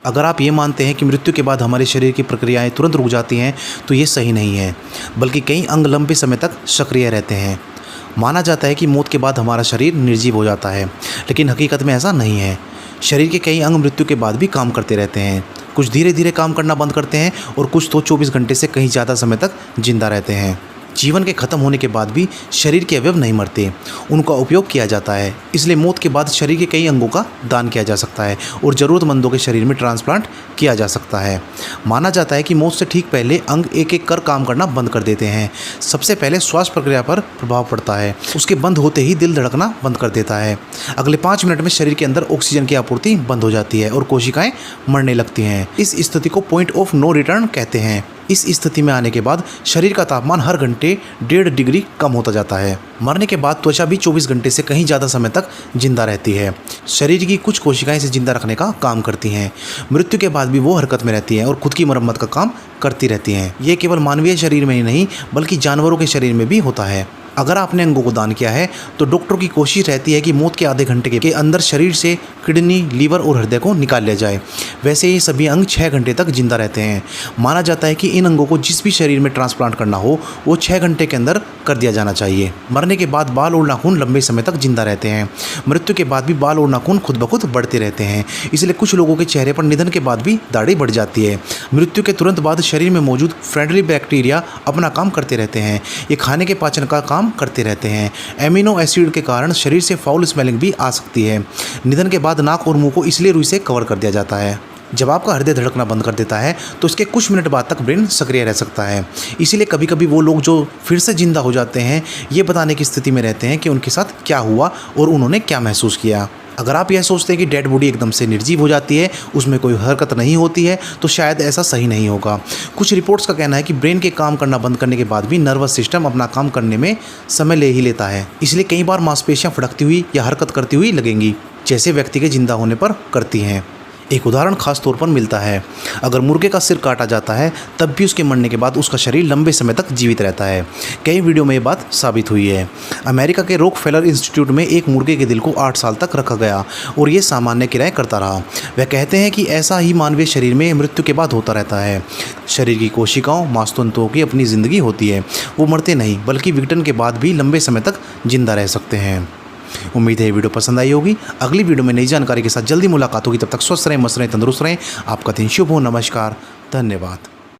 अगर आप ये मानते हैं कि मृत्यु के बाद हमारे शरीर की प्रक्रियाएं तुरंत रुक जाती हैं तो ये सही नहीं है, बल्कि कई अंग लंबे समय तक सक्रिय रहते हैं। माना जाता है कि मौत के बाद हमारा शरीर निर्जीव हो जाता है, लेकिन हकीकत में ऐसा नहीं है। शरीर के कई अंग मृत्यु के बाद भी काम करते रहते हैं। कुछ धीरे धीरे काम करना बंद करते हैं और कुछ तो 24 घंटे से कहीं ज़्यादा समय तक जिंदा रहते हैं। जीवन के खत्म होने के बाद भी शरीर के अवयव नहीं मरते, उनका उपयोग किया जाता है। इसलिए मौत के बाद शरीर के कई अंगों का दान किया जा सकता है और ज़रूरतमंदों के शरीर में ट्रांसप्लांट किया जा सकता है। माना जाता है कि मौत से ठीक पहले अंग एक एक कर काम करना बंद कर देते हैं। सबसे पहले श्वास प्रक्रिया पर प्रभाव पड़ता है, उसके बंद होते ही दिल धड़कना बंद कर देता है। अगले 5 मिनट में शरीर के अंदर ऑक्सीजन की आपूर्ति बंद हो जाती है और कोशिकाएं मरने लगती हैं। इस स्थिति को पॉइंट ऑफ नो रिटर्न कहते हैं। इस स्थिति में आने के बाद शरीर का तापमान हर घंटे 1.5 डिग्री कम होता जाता है। मरने के बाद त्वचा भी 24 घंटे से कहीं ज़्यादा समय तक जिंदा रहती है। शरीर की कुछ कोशिकाएं इसे जिंदा रखने का काम करती हैं। मृत्यु के बाद भी वो हरकत में रहती हैं और खुद की मरम्मत का काम करती रहती हैं। ये केवल मानवीय शरीर में ही नहीं, बल्कि जानवरों के शरीर में भी होता है। अगर आपने अंगों को दान किया है तो डॉक्टर की कोशिश रहती है कि मौत के आधे घंटे के अंदर शरीर से किडनी, लीवर और हृदय को निकाल लिया जाए। वैसे ये सभी अंग 6 घंटे तक जिंदा रहते हैं। माना जाता है कि इन अंगों को जिस भी शरीर में ट्रांसप्लांट करना हो वो 6 घंटे के अंदर कर दिया जाना चाहिए। मरने के बाद बाल और नाखून लंबे समय तक जिंदा रहते हैं। मृत्यु के बाद भी बाल और नाखून खुद ब खुद बढ़ते रहते हैं। इसलिए कुछ लोगों के चेहरे पर निधन के बाद भी दाढ़ी बढ़ जाती है। मृत्यु के तुरंत बाद शरीर में मौजूद फ्रेंडली बैक्टीरिया अपना काम करते रहते हैं। ये खाने के पाचन का काम करते रहते हैं। एमिनो एसिड के कारण शरीर से फाउल स्मेलिंग भी आ सकती है। निधन के बाद नाक और मुंह को इसलिए रुई से कवर कर दिया जाता है। जब आपका हृदय धड़कना बंद कर देता है तो इसके कुछ मिनट बाद तक ब्रेन सक्रिय रह सकता है। इसीलिए कभी कभी वो लोग जो फिर से जिंदा हो जाते हैं ये बताने की स्थिति में रहते हैं कि उनके साथ क्या हुआ और उन्होंने क्या महसूस किया। अगर आप यह सोचते हैं कि डेड बॉडी एकदम से निर्जीव हो जाती है, उसमें कोई हरकत नहीं होती है, तो शायद ऐसा सही नहीं होगा। कुछ रिपोर्ट्स का कहना है कि ब्रेन के काम करना बंद करने के बाद भी नर्वस सिस्टम अपना काम करने में समय ले ही लेता है। इसलिए कई बार मांसपेशियां फड़कती हुई या हरकत करती हुई लगेंगी, जैसे व्यक्ति के जिंदा होने पर करती हैं। एक उदाहरण खास तौर पर मिलता है। अगर मुर्गे का सिर काटा जाता है तब भी उसके मरने के बाद उसका शरीर लंबे समय तक जीवित रहता है। कई वीडियो में ये बात साबित हुई है। अमेरिका के रॉकफेलर इंस्टीट्यूट में एक मुर्गे के दिल को 8 साल तक रखा गया और ये सामान्य क्रियाएं करता रहा। वह कहते हैं कि ऐसा ही मानवीय शरीर में मृत्यु के बाद होता रहता है। शरीर की कोशिकाओं, मांसतंतुओं की अपनी ज़िंदगी होती है। वो मरते नहीं, बल्कि विघटन के बाद भी लंबे समय तक जिंदा रह सकते हैं। उम्मीद है ये वीडियो पसंद आई होगी। अगली वीडियो में नई जानकारी के साथ जल्दी मुलाकात होगी। तब तक स्वस्थ रहें, मस्त रहें, तंदुरुस्त रहें। आपका दिन शुभ हो। नमस्कार, धन्यवाद।